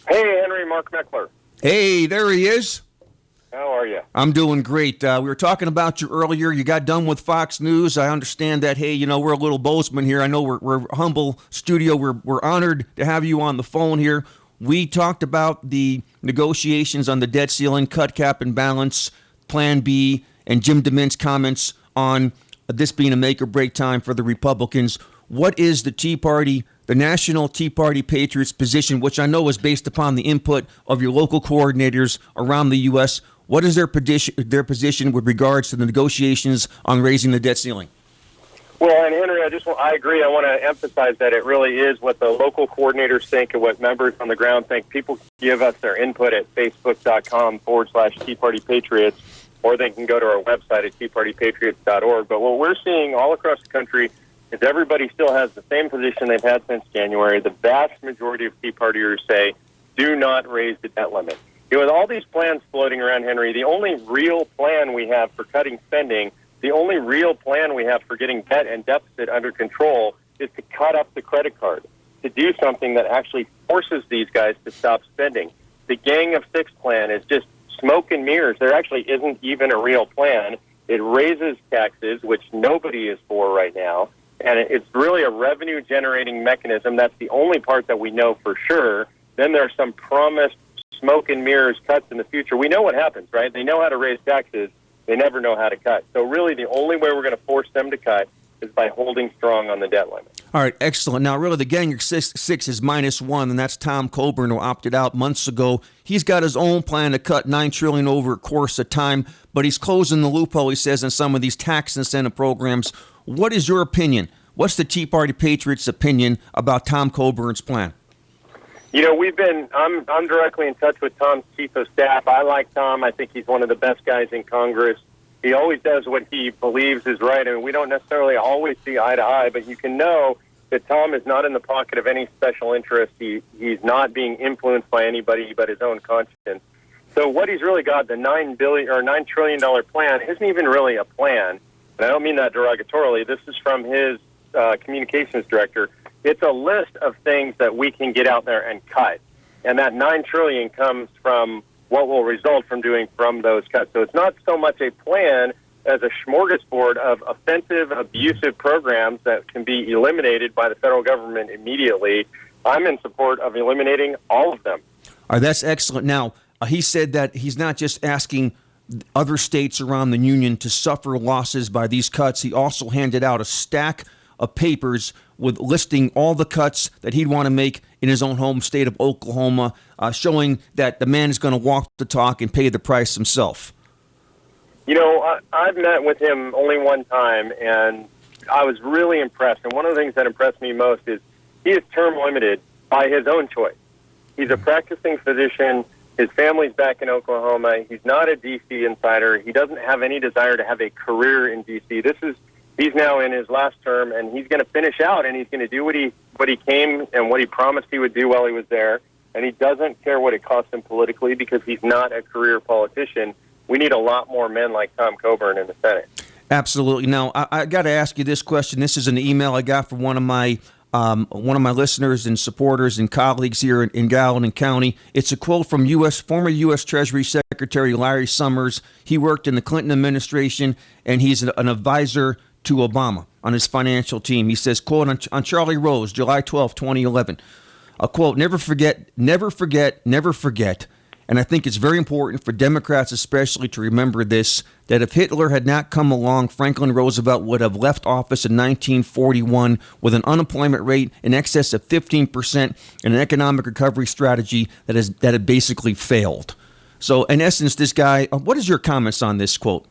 Hey, Henry, Mark Meckler. Hey, there he is. How are you? I'm doing great. We were talking about you earlier. You got done with Fox News. I understand that, hey, we're a little Bozeman here. I know we're a humble studio. We're honored to have you on the phone here. We talked about the negotiations on the debt ceiling, cut, cap, and balance, Plan B, and Jim DeMint's comments on this being a make-or-break time for the Republicans. What is the Tea Party, the National Tea Party Patriots position, which I know is based upon the input of your local coordinators around the U.S.? What is their position with regards to the negotiations on raising the debt ceiling? Well, and Henry, I agree. I want to emphasize that it really is what the local coordinators think and what members on the ground think. People give us their input at facebook.com/Tea Party Patriots, or they can go to our website at teapartypatriots.org. But what we're seeing all across the country is everybody still has the same position they've had since January. The vast majority of Tea Partiers say, do not raise the debt limit. With all these plans floating around, Henry, the only real plan we have for cutting spending, the only real plan we have for getting debt and deficit under control is to cut up the credit card, to do something that actually forces these guys to stop spending. The Gang of Six plan is just smoke and mirrors. There actually isn't even a real plan. It raises taxes, which nobody is for right now, and it's really a revenue-generating mechanism. That's the only part that we know for sure. Then there's some promised smoke and mirrors cuts in the future. We know what happens, right? They know how to raise taxes. They never know how to cut. So really the only way we're going to force them to cut is by holding strong on the debt limit. All right, excellent. Now, really, the Gang of Six is -1, and that's Tom Coburn, who opted out months ago. He's got his own plan to cut $9 trillion over a course of time, but he's closing the loophole, he says, in some of these tax incentive programs. What is your opinion? What's the Tea Party Patriots' opinion about Tom Coburn's plan? I'm directly in touch with Tom's chief of staff. I like Tom. I think he's one of the best guys in Congress. He always does what he believes is right. I mean, we don't necessarily always see eye to eye, but you can know that Tom is not in the pocket of any special interest. He's not being influenced by anybody but his own conscience. So what he's really got, the $9 trillion plan, isn't even really a plan. And I don't mean that derogatorily. This is from his communications director. It's a list of things that we can get out there and cut. And that $9 trillion comes from what will result from those cuts. So it's not so much a plan as a smorgasbord of offensive, abusive programs that can be eliminated by the federal government immediately. I'm in support of eliminating all of them. All right, that's excellent. Now, he said that he's not just asking other states around the union to suffer losses by these cuts. He also handed out a stack of papers with listing all the cuts that he'd want to make in his own home state of Oklahoma, showing that the man is going to walk the talk and pay the price himself. I've met with him only one time, and I was really impressed. And one of the things that impressed me most is he is term limited by his own choice. He's a practicing physician. His family's back in Oklahoma. He's not a D.C. insider. He doesn't have any desire to have a career in D.C. He's now in his last term, and he's going to finish out, and he's going to do what he came and what he promised he would do while he was there. And he doesn't care what it costs him politically because he's not a career politician. We need a lot more men like Tom Coburn in the Senate. Absolutely. Now, I got to ask you this question. This is an email I got from one of my listeners and supporters and colleagues here in Gallatin County. It's a quote from former U.S. Treasury Secretary Larry Summers. He worked in the Clinton administration, and he's an advisor to Obama on his financial team. He says, quote, on Charlie Rose, July 12, 2011, a quote, never forget, never forget, never forget. And I think it's very important for Democrats especially to remember this, that if Hitler had not come along, Franklin Roosevelt would have left office in 1941 with an unemployment rate in excess of 15% and an economic recovery strategy that had basically failed. So in essence, this guy, what is your comments on this quote?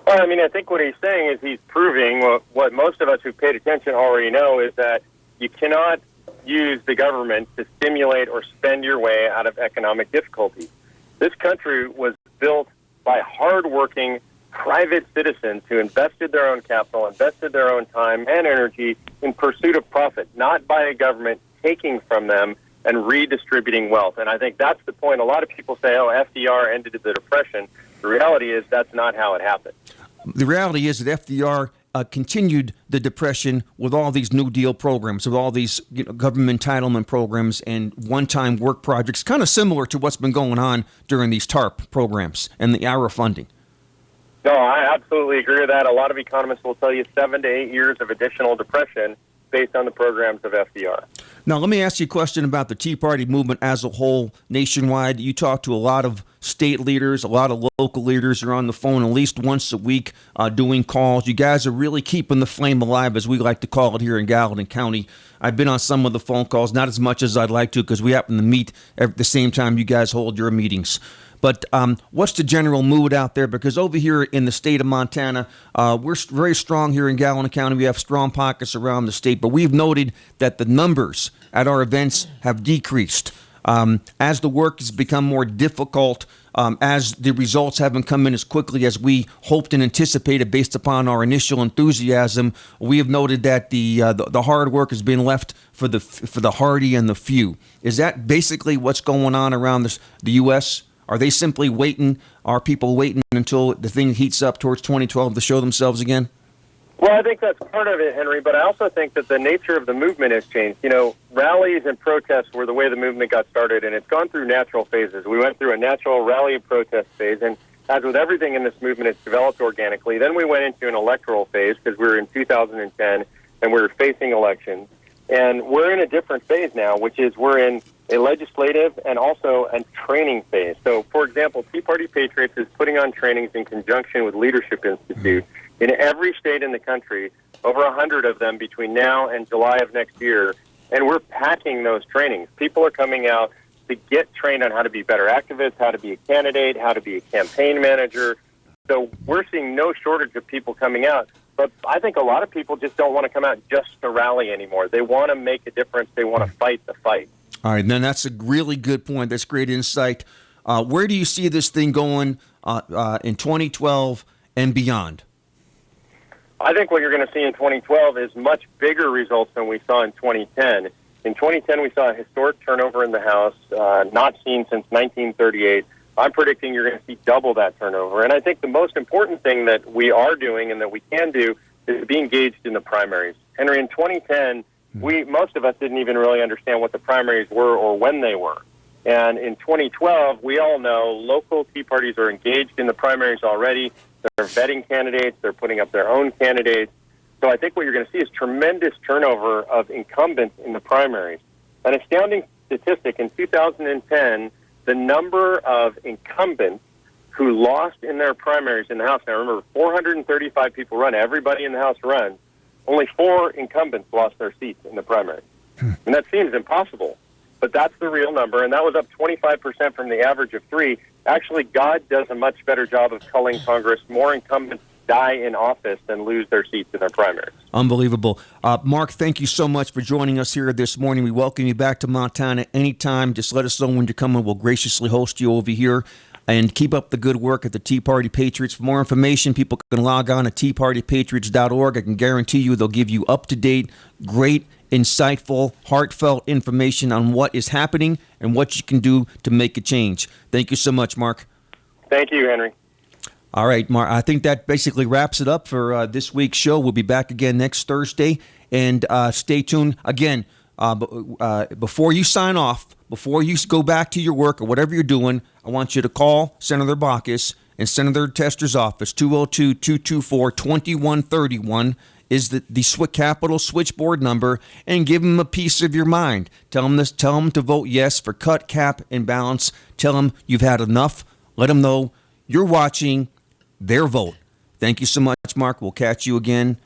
Well, I think what he's saying is he's proving what most of us who paid attention already know, is that you cannot use the government to stimulate or spend your way out of economic difficulties. This country was built by hardworking private citizens who invested their own capital, invested their own time and energy in pursuit of profit, not by a government taking from them and redistributing wealth. And I think that's the point. A lot of people say, FDR ended the Depression. The reality is that's not how it happened. The reality is that FDR continued the depression with all these New Deal programs, with all these government entitlement programs and one-time work projects, kind of similar to what's been going on during these TARP programs and the IRA funding. No, I absolutely agree with that. A lot of economists will tell you 7 to 8 years of additional depression based on the programs of FDR. Now, let me ask you a question about the Tea Party movement as a whole nationwide. You talk to a lot of state leaders, a lot of local leaders are on the phone at least once a week doing calls. You guys are really keeping the flame alive, as we like to call it here in Gallatin County. I've been on some of the phone calls, not as much as I'd like to, because we happen to meet at the same time you guys hold your meetings. But what's the general mood out there? Because over here in the state of Montana, we're very strong here in Gallatin County. We have strong pockets around the state, but we've noted that the numbers at our events have decreased. As the work has become more difficult, as the results haven't come in as quickly as we hoped and anticipated based upon our initial enthusiasm, we have noted that the hard work has been left for the hardy and the few. Is that basically what's going on around the U.S.? Are they simply waiting? Are people waiting until the thing heats up towards 2012 to show themselves again? Well, I think that's part of it, Henry, but I also think that the nature of the movement has changed. Rallies and protests were the way the movement got started, and it's gone through natural phases. We went through a natural rally and protest phase, and as with everything in this movement, it's developed organically. Then we went into an electoral phase because we were in 2010, and we were facing elections. And we're in a different phase now, which is we're in a legislative and also a training phase. So, for example, Tea Party Patriots is putting on trainings in conjunction with Leadership Institute in every state in the country, over 100 of them between now and July of next year, and we're packing those trainings. People are coming out to get trained on how to be better activists, how to be a candidate, how to be a campaign manager. So we're seeing no shortage of people coming out. But I think a lot of people just don't want to come out just to rally anymore. They want to make a difference. They want to fight the fight. All right, then that's a really good point. That's great insight. Where do you see this thing going in 2012 and beyond? I think what you're going to see in 2012 is much bigger results than we saw in 2010. In 2010, we saw a historic turnover in the House, not seen since 1938. I'm predicting you're going to see double that turnover. And I think the most important thing that we are doing and that we can do is be engaged in the primaries. Henry, in 2010, most of us didn't even really understand what the primaries were or when they were. And in 2012, we all know local Tea Parties are engaged in the primaries already. They're vetting candidates. They're putting up their own candidates. So I think what you're going to see is tremendous turnover of incumbents in the primaries. An astounding statistic, in 2010, the number of incumbents who lost in their primaries in the House. Now, remember, 435 people run. Everybody in the House runs. Only 4 incumbents lost their seats in the primary. And that seems impossible, but that's the real number, and that was up 25% from the average of 3. Actually, God does a much better job of culling Congress. More incumbents die in office than lose their seats in their primaries. Unbelievable. Mark, thank you so much for joining us here this morning. We welcome you back to Montana anytime. Just let us know when you're coming. We'll graciously host you over here. And keep up the good work at the Tea Party Patriots. For more information, people can log on to teapartypatriots.org. I can guarantee you they'll give you up-to-date, great, insightful, heartfelt information on what is happening and what you can do to make a change. Thank you so much, Mark. Thank you, Henry. All right, Mark, I think that basically wraps it up for this week's show. We'll be back again next Thursday. And stay tuned. Again, before you sign off, before you go back to your work or whatever you're doing, I want you to call Senator Baucus and Senator Tester's office. 202-224-2131 is the Capitol switchboard number, and give them a piece of your mind. Tell them this. Tell them to vote yes for cut, cap, and balance. Tell them you've had enough. Let them know you're watching their vote. Thank you so much, Mark. We'll catch you again